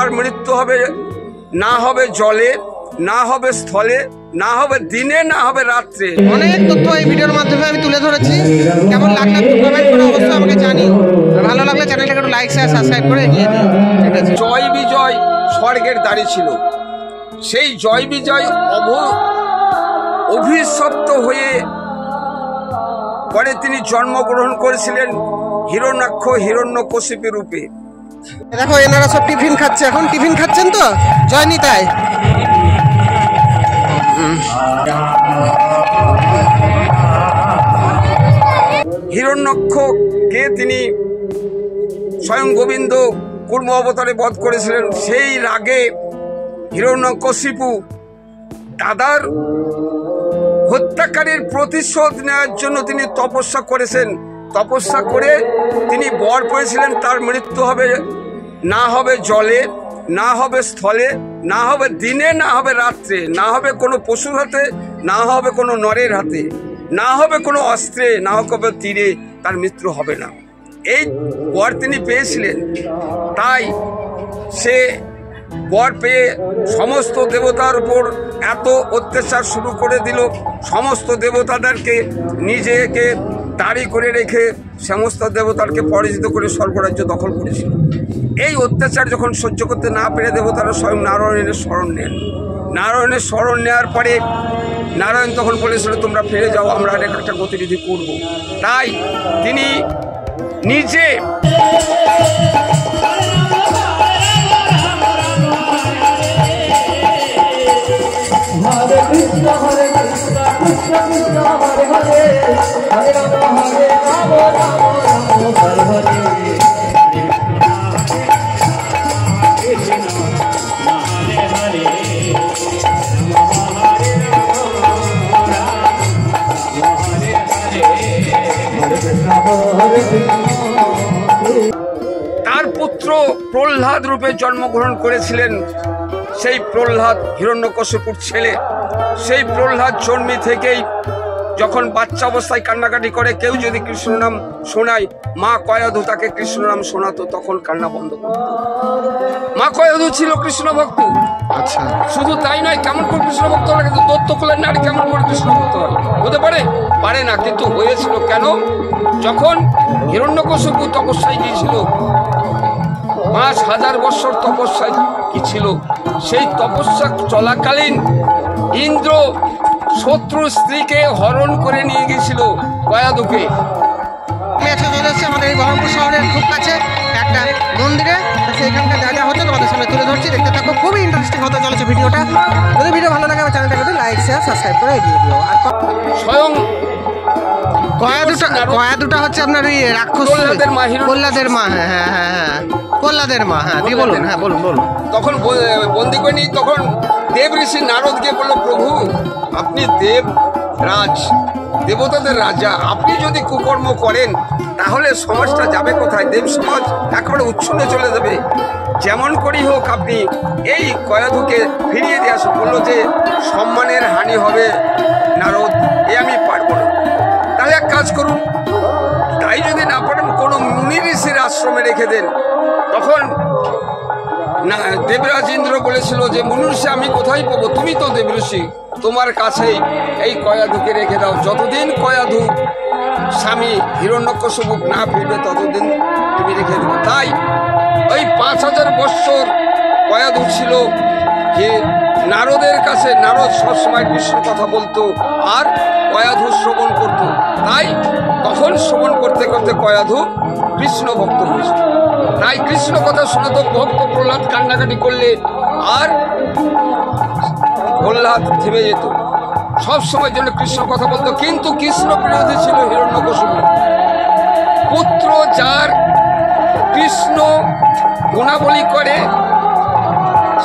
তার মৃত্যু হবে না হবে জলে, না হবে স্থলে, না হবে দিনে, না হবে রাত্রে। অনেক তথ্য এই ভিডিওর মাধ্যমে আমি তুলে ধরেছি। কেমন লাগলো একটু কমেন্ট করে অবশ্যই আমাকে জানিও। ভালো লাগলে চ্যানেলটাকে একটু লাইক শেয়ার সাবস্ক্রাইব করে এগিয়ে দিও। ঠিক আছে। জয় বিজয় স্বর্গের দ্বারে ছিল। সেই জয় বিজয় অভিশপ্ত হয়ে পরে তিনি জন্মগ্রহণ করেছিলেন হিরণ্যাক্ষ হিরণ্যকশিপু রূপে। দেখো এনারা সব টিফিন খাচ্ছে, এখন টিফিন খাচ্ছেন তো জয় নিতাই। হিরণ্যাক্ষকে তিনি স্বয়ং গোবিন্দ কুর্ম অবতারে বধ করেছিলেন। সেই রাগে হিরণ্যকশিপু দাদার হত্যাকারীর প্রতিশোধ নেওয়ার জন্য তিনি তপস্যা করেছেন। তপস্যা করে তিনি বর পেয়েছিলেন তার মৃত্যু হবে না হবে জলে, না হবে স্থলে, না হবে দিনে, না হবে রাত্রে, না হবে কোনো পশুর হাতে, না হবে কোনো নরের হাতে, না হবে কোনো অস্ত্রে, না হবে তীরে, তার মৃত্যু হবে না। এই বর তিনি পেয়েছিলেন। তাই সে বর পেয়ে সমস্ত দেবতার উপর এত অত্যাচার শুরু করে দিল। সমস্ত দেবতাদেরকে নিজেকে দাঁড়ি করে রেখে সমস্ত দেবতাকে পরাজিত করে স্বর্গরাজ্য দখল করেছিল। এই অত্যাচার যখন সহ্য করতে না পেরে দেবতারা স্বয়ং নারায়ণের শরণ নেন। নারায়ণের শরণ নেওয়ার পরে নারায়ণ তখন বলেছিল তোমরা ফিরে যাও, আমরা একটা গতিবিধি করব। তাই তিনি নিজে हरे कृष्ण कृष्ण कृष्ण हरे हरे हरे राम राम राम हरे हरे। তার পুত্র প্রহ্লাদ রূপে জন্মগ্রহণ করেছিলেন। সেই প্রহ্লাদ হিরণ্যকশিপুর ছেলে। সেই প্রহ্লাদ জন্মি থেকেই যখন বাচ্চা অবস্থায় কান্নাকাটি করে, কেউ যদি কৃষ্ণ নাম শোনায়, মা কয়াধু তাকে কৃষ্ণ নাম শোনাতো, তখন কান্না বন্ধ করত। মা কয়াধু ছিল কৃষ্ণ ভক্ত। আচ্ছা, শুধু তাই নয়, কেমন করে কৃষ্ণ ভক্ত হলো? কিন্তু দত্তকুলের নারী কেমন করে কৃষ্ণ ভক্ত হতে পারে? পারে না। কিন্তু হয়েছিল কেন? যখন হিরণ্যকশিপু তপস্যায় গিয়েছিল, 5000 বছর তপস্যায় কি ছিল, সেই তপস্যা চলাকালীন ইন্দ্র শত্রু স্ত্রীকে হরণ করে নিয়ে গিয়েছিল কয়াধুকে। চলে এসেছে আমাদের এই বহরমপুর শহরের খুব কাছে একটা মন্দিরে। সেইখানকার যা যা হচ্ছে তোমাদের সামনে তুলে ধরছি, দেখতে থাকো। খুবই ইন্টারেস্টিং হতে চলেছে ভিডিওটা। যদি ভিডিও ভালো লাগে আমার চ্যানেলটাকে লাইক শেয়ার সাবস্ক্রাইব করে এগিয়ে দিও। আর স্বয়ং কয়াধুটা হচ্ছে আপনার ওই রাক্ষস প্রহ্লাদের মা। হ্যাঁ হ্যাঁ হ্যাঁ হ্যাঁ, প্রহ্লাদের মা। হ্যাঁ দিয়ে বলুন। হ্যাঁ বলুন বলুন। তখন বন্দি করে নিয়ে তখন দেব ঋষি নারদকে বলল, প্রভু আপনি দেবরাজ, দেবতাদের রাজা, আপনি যদি কুকর্ম করেন তাহলে সমাজটা যাবে কোথায়? দেব সমাজ একেবারে উচ্ছন্নে চলে যাবে। যেমন করেই হোক আপনি এই কয়াধুকে ফিরিয়ে দিয়ে আসুন। বললো যে সম্মানের হানি হবে নারদ, এ আমি পারবো না। তাহলে এক কাজ করুন, তাই যদি না পারেন কোনো মুনি ঋষির আশ্রমে রেখে দেন। তখন না দেবরাজ ইন্দ্র বলেছিল যে মুনি ঋষি আমি কোথায় পাবো? তুমি তো দেবঋষি, তোমার কাছেই এই কয়াধুকে রেখে দাও। যতদিন কয়াধু স্বামী হিরণ্যকশিপু না ফিরবে ততদিন তুমি রেখে দেবে। তাই ওই 5000 বৎসর কয়াধু ছিল যে নারদের কাছে। নারদ সবসময় কৃষ্ণ কথা বলতো আর কয়াধু শ্রবণ করত। তাই তখন শ্রবণ করতে করতে কয়াধু কৃষ্ণ ভক্ত হয়েছিল। তাই কৃষ্ণ কথা শোনাতো। ভক্ত প্রহ্লাদ কান্নাকাটি করলে আর প্রহ্লাদ থেমে যেত, সবসময় জন্য কৃষ্ণ কথা বলতো। কিন্তু কৃষ্ণ বিরোধী ছিল হিরণ্যকশিপু। পুত্র যার কৃষ্ণ গুণাবলী করে,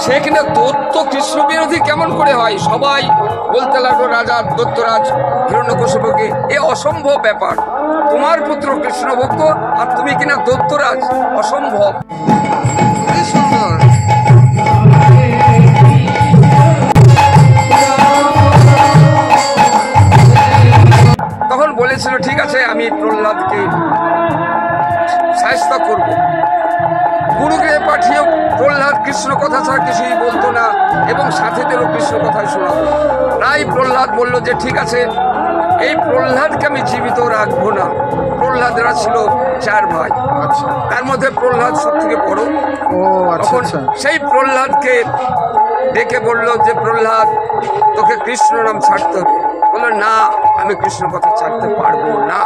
সেখানে দত্ত কৃষ্ণ বিরোধী কেমন করে হয়? সবাই বলতে লাগলো রাজা দত্তরাজ হিরণ্যকশিপুকে, এ অসম্ভব ব্যাপার। তোমার পুত্র কৃষ্ণ ভক্ত আর তুমি কিনা দত্তরাজ, অসম্ভব। সুন্দর। তখন বলেছিল ঠিক আছে আমি প্রহ্লাদকে সাহায্য করব। গুরুকে পাঠিয়ে প্রহ্লাদ কৃষ্ণ কৃষ্ণ কথা ছাড়া কিছুই বলতো না এবং সাথীদেরও কৃষ্ণ কথাই শোনাতো। তাই প্রহ্লাদ বলল যে ঠিক আছে, এই প্রহ্লাদকে আমি জীবিত রাখবো না। প্রহ্লাদরা ছিল 4 ভাই, আচ্ছা। তার মধ্যে প্রহ্লাদ সব থেকে বড়। ও আচ্ছা তখন আচ্ছা। সেই প্রহ্লাদকে ডেকে বলল যে প্রহ্লাদ, তোকে কৃষ্ণ নাম ছাড়তে হবে। বললো না, আমি কৃষ্ণ কথা ছাড়তে পারবো না,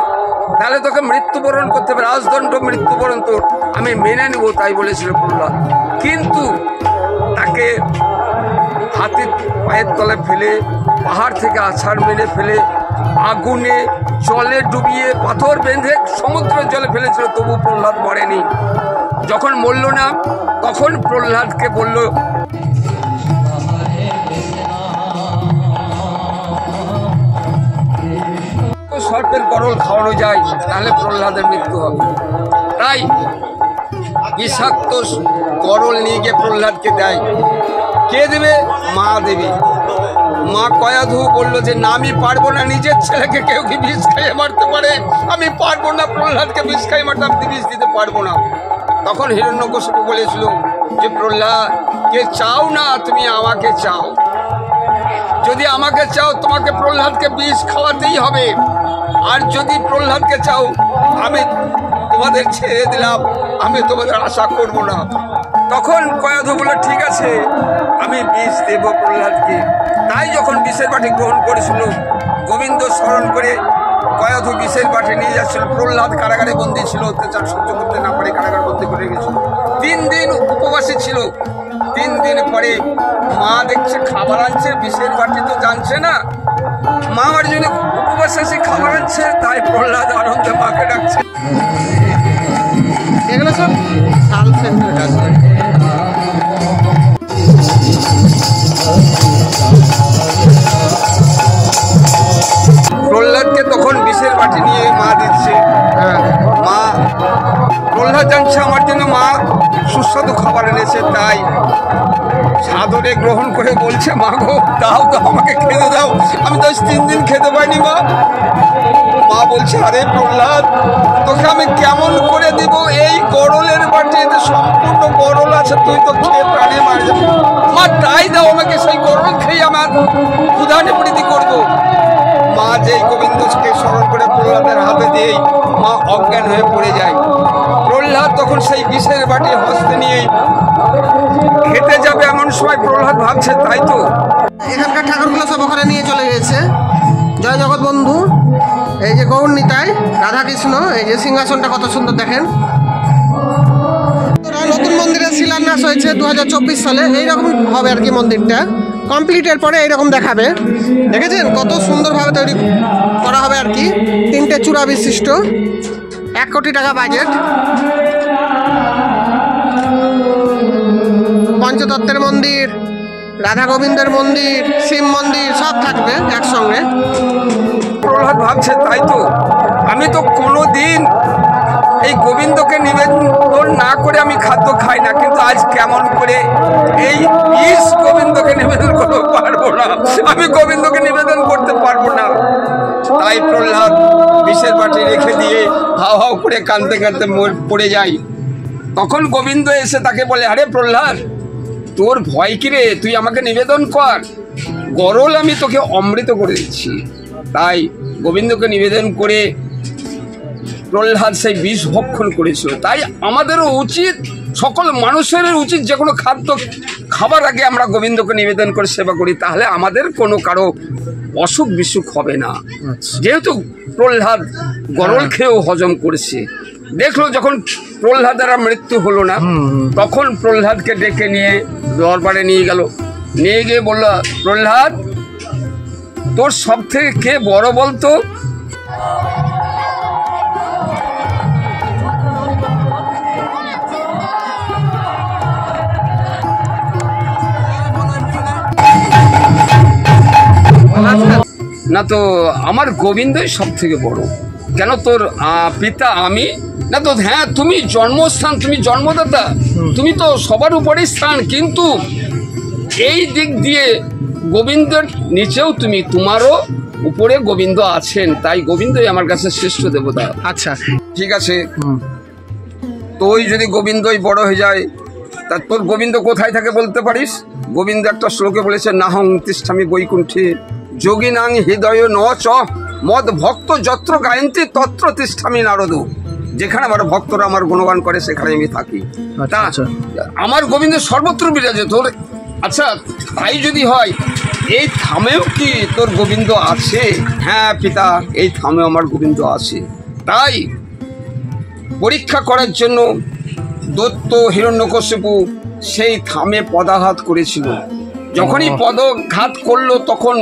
তাহলে তোকে মৃত্যুবরণ করতে হবে, রাজদণ্ড মৃত্যুবরণ তোর আমি মেনে নেব। তাই বলেছিল প্রহ্লাদ। কিন্তু তাকে হাতির পায়ের তলে ফেলে, পাহাড় থেকে আছাড় মেরে ফেলে, আগুনে জলে ডুবিয়ে, পাথর বেঁধে সমুদ্রের জলে ফেলেছিল, তবু প্রহ্লাদ মরেনি। যখন মরল না, তখন প্রহ্লাদকে বলল সর্পের গরল খাওয়ানো যায়, তাহলে প্রহ্লাদের মৃত্যু হবে। তাই বিষাক্ত গরল নিয়ে গিয়ে প্রহ্লাদকে দেয়। কে দেবে? মা দেবে। মা কয়াধু বললো যে না, আমি পারবো না, নিজের ছেলেকে কেউ কি বিষ খাইয়ে মারতে পারে? আমি পারবো না, প্রহ্লাদকে বিষ খাইয়ে মারতে আমি বিষ দিতে পারবো না। তখন হিরণ্যকশিপু বলেছিল যে প্রহ্লাদ, কে চাও না, তুমি আমাকে চাও। যদি আমাকে চাও, তোমাকে প্রহ্লাদকে বিষ খাওয়াতেই হবে। আর যদি প্রহ্লাদকে চাও, আমি তোমাদের ছেড়ে দিলাম, আমি তোমাদের আশা করব না। তখন কয়াধু বলল ঠিক আছে, আমি বিষ দেব প্রহ্লাদকে। তাই যখন বিষের বাটি গ্রহণ করেছিল, গোবিন্দ স্মরণ করে কয়াধু বিষের বাটি নিয়ে যাচ্ছিল। প্রহ্লাদ কারাগারে বন্দী ছিল, অত্যাচার সহ্য করতে না পারে কারাগার বন্দী করে গেছিল। 3 দিন উপবাসী ছিল। 3 দিন পরে মা দেখছে খাবার আনছে, বিষের বাটি তো জানছে না, মা আমার জন্য উপবাসে এসে খাবার আনছে। তাই প্রহ্লাদ আনন্দে মাকে ডাকছে। এগুলো সব সাল সেন্টার আছে। প্রহ্লাদকে তখন বিষের বাটি নিয়ে মা দিচ্ছে। মা প্রহ্লাদ জানছে আমার জন্য মা সুস্বাদু খাবার এনেছে, তাই সাদরে গ্রহণ করে বলছে মা গো, দাও তো, আমাকে খেতে দাও, আমি তো 3 দিন খেতে পাইনি মা। মা বলছে আরে প্রহ্লাদ, তোকে আমি কেমন করে দিব? এই গরলের বাটিতে সম্পূর্ণ গরল আছে, তুই তো খেয়ে প্রাণে মার যাবে। মা তাই দাও আমাকে, সেই গরল খেয়ে আমার ক্ষুধা নিবৃত্তি করবো। মা যেই গোবিন্দকে স্মরণ করে প্রহ্লাদের হাতে দিয়েই মা অজ্ঞান হয়ে পড়ে যায়। প্রহ্লাদ তখন সেই বিষের বাটি হস্তে নিয়ে খেতে যাবে, এমন সময় প্রহ্লাদ ভাবছে তাই তো এখানকার ঠাকুরগুলো সব ওখানে নিয়ে চলে গেছে। জয় জগৎ বন্ধু, এই যে গৌর নিতাই, রাধাকৃষ্ণ, এই যে সিংহাসনটা কত সুন্দর দেখেন। নতুন মন্দিরের শিলান্যাস হয়েছে 2024 সালে। এইরকম হবে আর কি মন্দিরটা কমপ্লিটের পরে এইরকম দেখাবে। দেখেছেন কত সুন্দরভাবে তৈরি করা হবে আর কি। 3টে চূড়া বিশিষ্ট, 1 কোটি টাকা বাজেট। পঞ্চতত্ত্বের মন্দির, রাধা গোবিন্দের মন্দির, শিব মন্দির সব থাকবে একসঙ্গে। প্রহ্লাদ ভাবছে তাই তো, আমি তো কোনোদিন এই গোবিন্দকে নিবেদন না করে আমি খাদ্য খাই না, কিন্তু আজ কেমন করে এই বিষ গোবিন্দকে নিবেদন করতে পারবো না, আমি গোবিন্দকে নিবেদন করতে পারবো না। তাই প্রহ্লাদ বিষের বাটি রেখে দিয়ে হাও হাও করে কাঁদতে কাঁদতে পড়ে যায়। তখন গোবিন্দ এসে তাকে বলে আরে প্রহ্লাদ, তোর ভয় কি রে, তুই আমাকে নিবেদন কর, গরল আমি তোকে অমৃত করে দিচ্ছি। তাই গোবিন্দকে নিবেদন করে প্রহ্লাদ সেই বিষ ভক্ষণ করেছিল। তাই আমাদেরও উচিত, সকল মানুষের উচিত, যে কোনো খাদ্য খাবার আগে আমরা গোবিন্দকে নিবেদন করে সেবা করি, তাহলে আমাদের কোনো কারো অসুখ বিসুখ হবে না। যেহেতু প্রহ্লাদ গরল খেয়েও হজম করেছে। দেখলো যখন প্রহ্লাদের আর মৃত্যু হলো না, তখন প্রহ্লাদকে ডেকে নিয়ে দরবারে নিয়ে গেল। নিয়ে গিয়ে বলল প্রহ্লাদ, তোর সব থেকে কে বড় বলতো? না তো আমার গোবিন্দই সব থেকে বড়। কেন তোর পিতা আমি? না তো হ্যাঁ, তুমি জন্মস্থান, তুমি জন্মদাতা, তুমি তো সবার উপরেই স্থান, কিন্তু এই দিক দিয়ে গোবিন্দের নিচেও তুমি, তোমারও উপরে গোবিন্দ আছেন, তাই গোবিন্দই আমার কাছে শ্রেষ্ঠ দেবতা। আচ্ছা ঠিক আছে, তো ওই যদি গোবিন্দই বড় হয়ে যায়, তা তোর গোবিন্দ কোথায় থাকে বলতে পারিস? গোবিন্দ একটা শ্লোকে বলেছে, নাহং তিষ্ঠামি বৈকুণ্ঠে যোগিনাং হৃদয় ন চ মদ ভক্ত যত্র গায়ন্তি তত্র তিষ্ঠামি নারদ। যেখানে আমার ভক্তরা আমার গুণগান করে সেখানে আমি থাকি। তা আমার গোবিন্দ সর্বত্র বিরাজে তোর। আচ্ছা, তাই যদি হয় এই থামেও কি তোর গোবিন্দ আছে? হ্যাঁ পিতা, এই থামেও আমার গোবিন্দ আছে। তাই পরীক্ষা করার জন্য দৈত্য হিরণ্যকশিপু সেই থামে পদাঘাত করেছিল। যখনই পদঘাত করলো তখন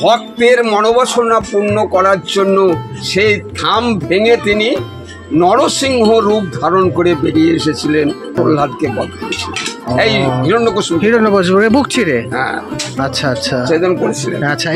ভক্তের মনোবাসনা পূর্ণ করার জন্য সেই থাম ভেঙে তিনি নরসিংহ রূপ ধারণ করে বেরিয়ে এসেছিলেন, প্রহ্লাদকে বধ করেছিলেন। এই হিরণ্যকশিপুকে বুক চিরে। হ্যাঁ, আচ্ছা আচ্ছা, সেদিন করেছিলেন। আচ্ছা।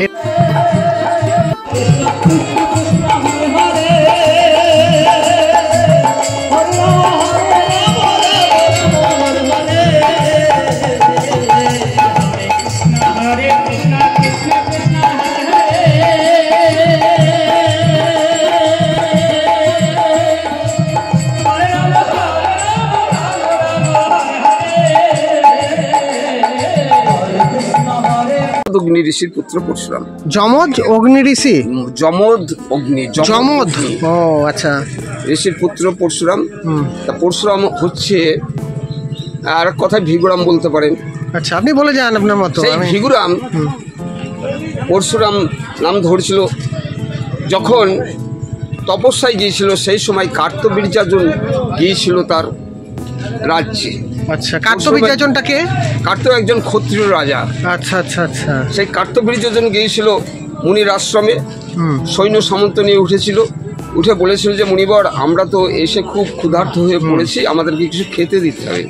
অগ্নি ঋষির পুত্র পরশুরাম। যমজ অগ্নি ঋষি? যমদ অগ্নি, যমদ। ও আচ্ছা, ঋষির পুত্র পরশুরাম। তা পরশুরাম হচ্ছে আর কথায় ভিগুরাম বলতে পারেন। আচ্ছা, আপনি বলে যান আপনার মতো। সেই ভিগুরাম পরশুরাম নাম ধরেছিল যখন তপস্যায় গিয়েছিল, সেই সময় কার্তবীর্যার্জুন গিয়েছিল তার রাজ্যে। আচ্ছা, কার্তবীর্যার্জুনটা কে? কার্ত একজন ক্ষত্রিয় রাজা। আচ্ছা আচ্ছা আচ্ছা। সেই কার্তবীর্যার্জুন গিয়েছিল মুনির আশ্রমে, সৈন্য সামন্ত নিয়ে উঠেছিল। উঠে বলেছিল যে মুনিবর, আমরা তো এসে খুব ক্ষুধার্ত হয়ে পড়েছি, আমাদেরকে কিছু খেতে দিতে হবে।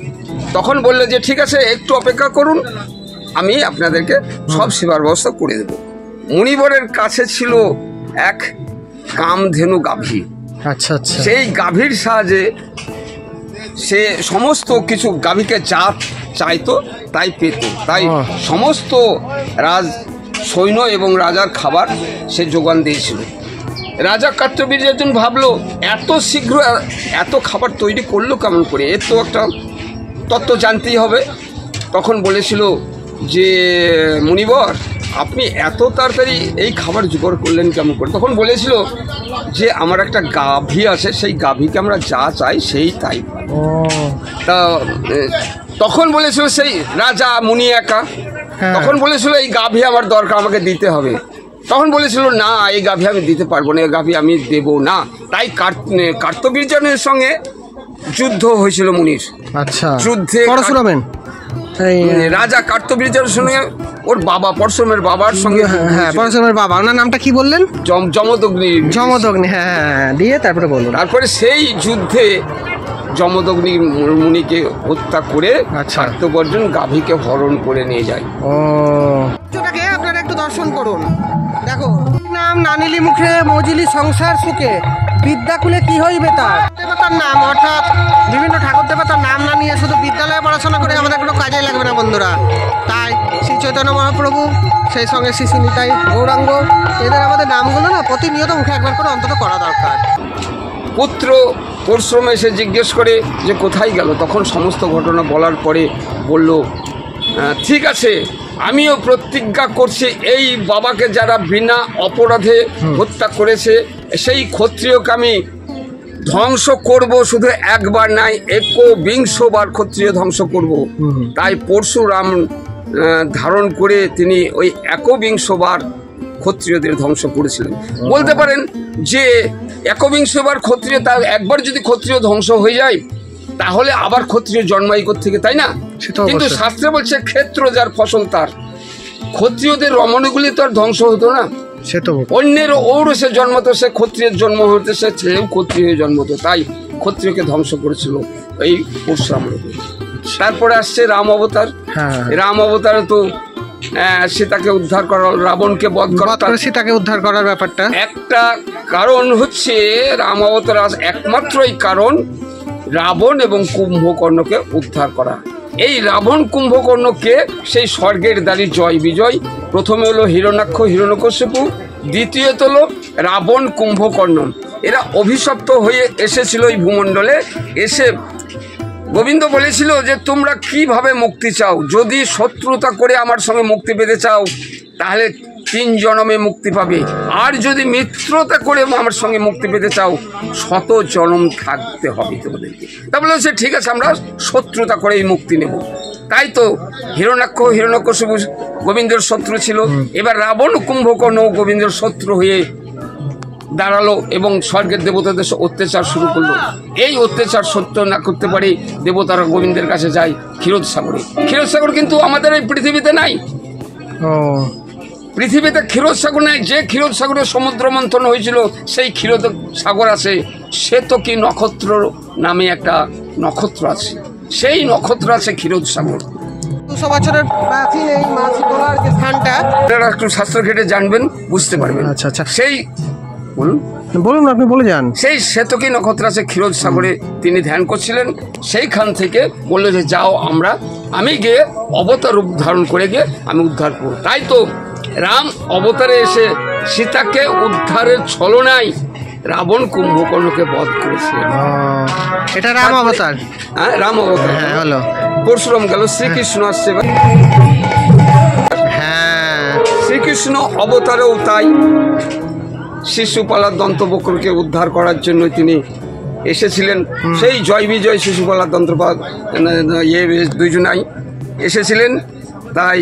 তখন বললে যে ঠিক আছে, একটু অপেক্ষা করুন, আমি আপনাদেরকে সব সেবার ব্যবস্থা করে দেব। মুনিবরের কাছে ছিল এক কামধেনু গাভী। আচ্ছা আচ্ছা। সেই গাভীর সাহায্যে সে সমস্ত কিছু, গাভীকে যা চাইতো তাই পেত। তাই সমস্ত রাজ সৈন্য এবং রাজার খাবার সে যোগান দিয়েছিল। রাজা কার্তবীর্যার্জুন ভাবলো, এত শীঘ্র এত খাবার তৈরি করলো কেমন করে, এর তো একটা তত্ত্ব জানতেই হবে। তখন বলেছিল যে মুনিবর, আপনি এত তাড়াতাড়ি এই খাবার জোগাড় করলেন কেমন করে? তখন বলেছিল যে আমার একটা গাভী আছে, সেই গাভীকে আমরা যা চাই সেই তাই পাই। তা তখন বলেছিল সেই রাজা মুনি একা, তখন বলেছিল এই গাভী আমার দরকার, আমাকে দিতে হবে। তখন বলেছিল না, এই গাভী আমি দিতে পারবো না, এই গাভী আমি দেব না। তাই কার্তবীর্যার্জুনের সঙ্গে যুদ্ধ হয়েছিল মুনির। আচ্ছা, যুদ্ধে পরশুরামের রাজা কার্তবীর্যার্জুনের সঙ্গে ওর বাবা পরশুরামের বাবার সঙ্গে। হ্যাঁ, পরশুরামের বাবা, ওনার নামটা কি বললেন? যমদগ্নি। যমদগ্নি, হ্যাঁ। দিয়ে তারপরে বলুন। তারপরে সেই যুদ্ধে যমদগ্নি মুনিকে হত্যা করে কার্তবীর্যার্জুন গাভীকে হরণ করে নিয়ে যায়। ওটাকে আপনারা একটু দর্শন করুন। দেখো, নাম নানিলি মুখে মজিলি সংসার সুখে বিদ্যাকুলে কি হইবে তার। দেবতার নাম, অর্থাৎ বিভিন্ন ঠাকুর দেবতার নাম না নিয়ে শুধু বিদ্যালয়ে পড়াশোনা করে আমাদের কোনো কাজে লাগবে না বন্ধুরা। তাই শ্রী চৈতন্য মহাপ্রভু, সেই সঙ্গে শ্রী শ্রী নিতাই গৌরাঙ্গ, এদের আমাদের নামগুলো না প্রতিনিয়ত মুখে একবার করে অন্তত করা দরকার। পুত্র পরশুরাম এসে জিজ্ঞেস করে যে কোথায় গেল। তখন সমস্ত ঘটনা বলার পরে বলল, ঠিক আছে, আমিও প্রতিজ্ঞা করছি এই বাবাকে যারা বিনা অপরাধে হত্যা করেছে সেই ক্ষত্রিয়কে আমি ধ্বংস করব, শুধু একবার নাই, 21 বার ক্ষত্রিয় ধ্বংস করব। তাই পরশুরাম ধারণ করে তিনি ওই 21 বার ক্ষত্রিয়দের ধ্বংস করেছিলেন। বলতে পারেন যে 21 বার ক্ষত্রিয়, তার একবার যদি ক্ষত্রিয় ধ্বংস হয়ে যায় তাহলে আবার ক্ষত্রিয় জন্মাই থেকে, তাই না? কিন্তু শাস্ত্রে বলছে ক্ষেত্র যার ফসল তার। ক্ষত্রিয়দের রমণীগুলি তো আর ধ্বংস হতো না, সে তো অন্যের ঔরসে জন্মতো, সে ক্ষত্রিয়ের জন্ম হতে সে ছেলেও ক্ষত্রিয় জন্মতো। তাই ক্ষত্রিয়কে ধ্বংস করেছিল এই পরশুরাম। তারপরে আসছে রাম অবতার। রাম অবতার তো সীতাকে উদ্ধার করা, রাবণকে বধ করা, সীতাকে উদ্ধার করার ব্যাপারটা একটা কারণ হচ্ছে রাম অবতার একমাত্রই কারণ রাবণ এবং কুম্ভকর্ণকে উদ্ধার করা। এই রাবণ কুম্ভকর্ণকে সেই স্বর্গের দ্বারী জয় বিজয়, প্রথমে হলো হিরণ্যাক্ষ হিরণ্যকশিপু, দ্বিতীয়ত হলো রাবণ কুম্ভকর্ণ। এরা অভিশপ্ত হয়ে এসেছিল এই ভূমণ্ডলে, এসে গোবিন্দ বলেছিল যে তোমরা কিভাবে মুক্তি চাও, যদি শত্রুতা করে আমার সঙ্গে মুক্তি পেতে চাও তাহলে 3 জন্মে মুক্তি পাবে, আর যদি মিত্রতা করে আমার সঙ্গে মুক্তি পেতে চাও 100 জন্ম থাকতে হবে তোমাদেরকে। তা বলেছে ঠিক আছে, আমরা শত্রুতা করেই মুক্তি নেব। তাই তো হিরণ্যাক্ষ গোবিন্দের শত্রু ছিল, এবার রাবণ কুম্ভকর্ণ গোবিন্দের শত্রু হয়ে দাঁড়ালো এবং স্বর্গের দেবতাদের অত্যাচার শুরু করলো। এই অত্যাচার সহ্য না করতে পারে দেবতারা গোবিন্দের কাছে যায় ক্ষীরসাগরে। ক্ষীরসাগর কিন্তু আমাদের এই পৃথিবীতে নাই, পৃথিবীতে ক্ষীরসাগর নাই। যে ক্ষীরসাগরে সমুদ্র মন্থন হয়েছিল সেই ক্ষীরসাগর আছে। সে তো কি নক্ষত্র নামে একটা নক্ষত্র আছে, সেই নক্ষত্র আছে ক্ষীরসাগর। 200 বছরের প্রাচীন এই মাছি তোলার যে স্থানটা, আপনারা একটু শাস্ত্র ঘেটে জানবেন, বুঝতে পারবেন। আচ্ছা আচ্ছা, সেই বলুন বলুন, আপনি বলে যান। সেই শ্বেতকী নক্ষত্র আছে ক্ষীরসাগরে, তিনি ধ্যান করছিলেন। সেইখান থেকে বললো যে যাও আমি গিয়ে অবতার রূপ ধারণ করে গিয়ে আমি উদ্ধার করব। তাই তো রাম অবতারে এসে সীতাকে উদ্ধারের ছলনায় রাবণ কুম্ভকর্ণকে বধ করেছিলেন। এটা রাম অবতার। হ্যাঁ, রাম অবতার। হ্যাঁ, হলো পরশুরাম গেল, শ্রীকৃষ্ণ আসছে। হ্যাঁ, শ্রীকৃষ্ণ অবতারেও তাই শিশুপালার দন্তবক্রকে উদ্ধার করার জন্য তিনি এসেছিলেন। সেই জয় বিজয় শিশুপালার দন্তপাল দুইজনাই এসেছিলেন, তাই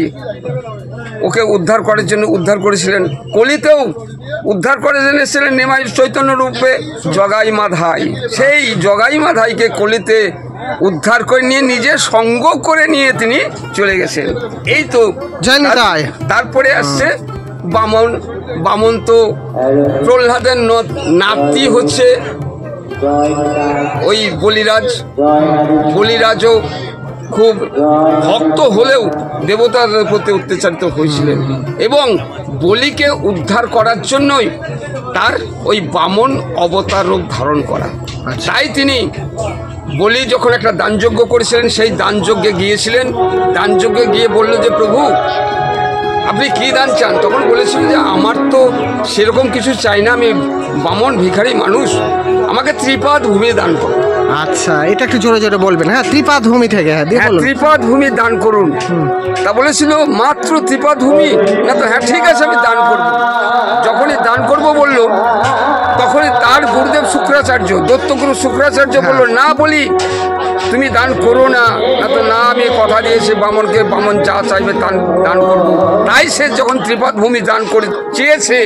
ওকে উদ্ধার করার জন্য উদ্ধার করেছিলেন। কলিতেও উদ্ধার করার জন্য এসেছিলেন নিমাই চৈতন্য রূপে জগাই মাধাই। সেই জগাই মাধাইকে কলিতে উদ্ধার করে নিয়ে নিজে সঙ্গ করে নিয়ে তিনি চলে গেছেন। এই তো তারপরে আসছে বামন। বামন তো প্রহ্লাদের নাতি হচ্ছে ওই বলিরাজ। বলিরাজও খুব ভক্ত হলেও দেবতাদের প্রতি অত্যাচারিত হয়েছিলেন এবং বলিকে উদ্ধার করার জন্যই তার ওই বামন অবতার রূপ ধারণ করা। তাই তিনি বলি যখন একটা দানযজ্ঞ করেছিলেন, সেই দানযজ্ঞে গিয়েছিলেন। দানযজ্ঞে গিয়ে বলল যে প্রভু আপনি কি দান চান? তখন বলেছিল যে আমার তো সেরকম কিছু চাই না, আমি বামন ভিখারি মানুষ, আমাকে ত্রিপাদ ভূমি দান করুন। আচ্ছা, এটা একটু জোরে জোরে বলবেন। হ্যাঁ, ত্রিপাদ ভূমি থেকে। হ্যাঁ, ত্রিপাদ ভূমি দান করুন। তা বলেছিল মাত্র ত্রিপাদ ভূমি? না তো হ্যাঁ ঠিক আছে আমি দান করব। যখনই দান করব বললো, তখনই তার গুরুদেব শুক্রাচার্য, দত্তগুরু শুক্রাচার্য বললো না বলি তুমি দান করো না, না তো না আমি কথা দিয়েছি বামনকে, বামন যা চাইবে দান করব। তাই সে যখন ত্রিপাদ ভূমি দান করে চেয়েছে,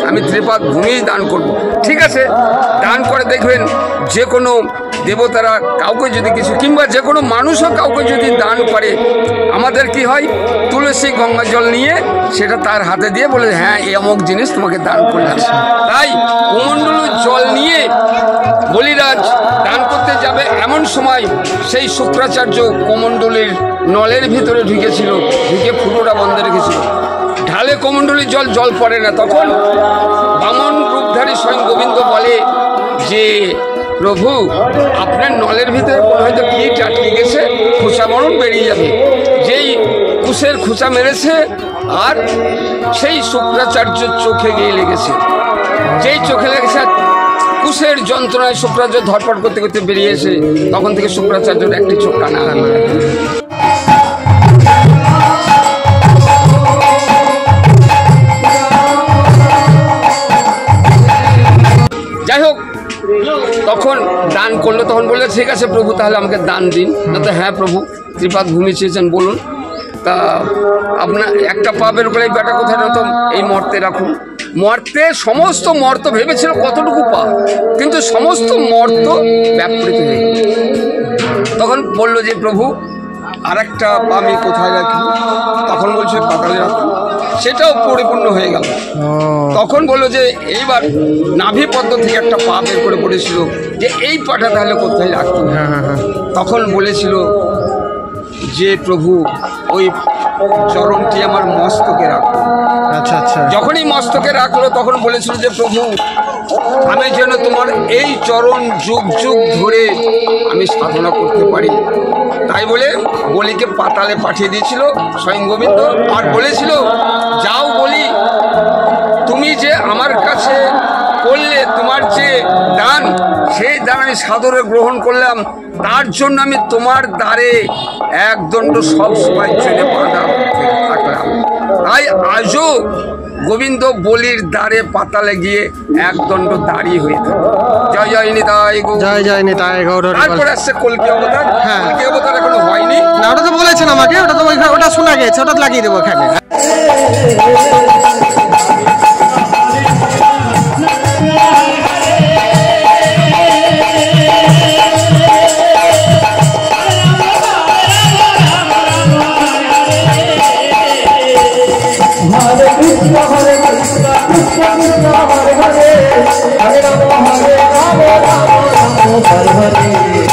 আমি ত্রিপাদ ভূমি দান করব। ঠিক আছে, দান করে দেখবেন যে কোনো দেবতারা কাউকে যদি কিছু, কিংবা যে কোনো মানুষও কাউকে যদি দান করে, আমাদের কি হয়, তুলসী গঙ্গা জল নিয়ে সেটা তার হাতে দিয়ে বলে হ্যাঁ এই অমুক জিনিস তোমাকে দান করলাম। তাই কুমণ্ডলের জল নিয়ে বলিরাজ দান করতে যাবে, এমন সময় সেই শুক্রাচার্য কমণ্ডলীর নলের ভিতরে ঢুকেছিল, ঢুকে ফুটোটা বন্ধ রেখেছিল। ঢালে কমণ্ডলীর জল পড়ে না। তখন বামন রূপধারী স্বয়ং গোবিন্দ বলে যে প্রভু আপনার নলের ভিতরে হয়তো কি আটকে গেছে, খোসা মরণ বেরিয়ে যাবে। যেই কুশের খোসা মেরেছে আর সেই শুক্রাচার্য চোখে গিয়ে লেগেছে। যেই চোখে লেগেছে কুশের যন্ত্রণায় শুক্রাচার্য ধরপড় করতে করতে বেরিয়েছে, তখন থেকে শুক্রাচার্যের একটি চোখ কানা। যাই হোক, তখন দান করলো। তখন বললো ঠিক আছে প্রভু তাহলে আমাকে দান দিন। না তো হ্যাঁ প্রভু ত্রিপাদ ভূমি চেয়েছেন বলুন। তা আপনার একটা পাপের উপরে এই বেটা কোথায় না, তো এই মর্তে রাখুন। মর্তে সমস্ত মর্ত ভেবেছিল কতটুকু পাপ, কিন্তু সমস্ত মর্ত ব্যাপৃত হয়ে গেল। তখন বললো যে প্রভু আর একটা পা আমি কোথায় রাখি? তখন বলছে পাতালে রাখুন। সেটাও পরিপূর্ণ হয়ে গেল। তখন বললো যে এইবার নাভি পদ্ম থেকে একটা পা বের করে পড়েছিল, যে এই পাটা তাহলে কোথায় রাখবো? তখন বলেছিল যে প্রভু ওই চরণটি আমার মস্তকে রাখো। আচ্ছা আচ্ছা। যখনই মস্তকে রাখলো তখন বলেছিল যে প্রভু আমি যেন তোমার এই চরণ যুগ যুগ ধরে আমি সাধনা করতে পারি। তাই বলে বলিকে পাতালে পাঠিয়ে দিয়েছিল স্বয়ং গোবিন্দ, আর বলেছিল যাও বলি তুমি যে আমার কাছে করলে, তোমার যে দান, সেই দান আমি সাদরে গ্রহণ করলাম। তার জন্য আমি তোমার দ্বারে এক দণ্ড সব সময় জন্য বাঁধা থাকলাম। তাই আজও গোবিন্দ বলির দ্বারে পাতালে গিয়ে এক দণ্ড দাঁড়িয়ে হয়ে থাকে। জয় জয় নিতাই গৌর। জয় জয় নিতাই গৌর। তারপরে আসছে কলকি অবতার। হ্যাঁ। কলকি অবতার এখনো হয়নি। না, ওটা তো বলেছেন আমাকে, ওটা তো ওটা শোনা গেছে, ওটা লাগিয়ে দেবো এখানে। Hare Krishna Krishna Krishna Hare Hare Hare Rama Rama Rama Hare Hare Hare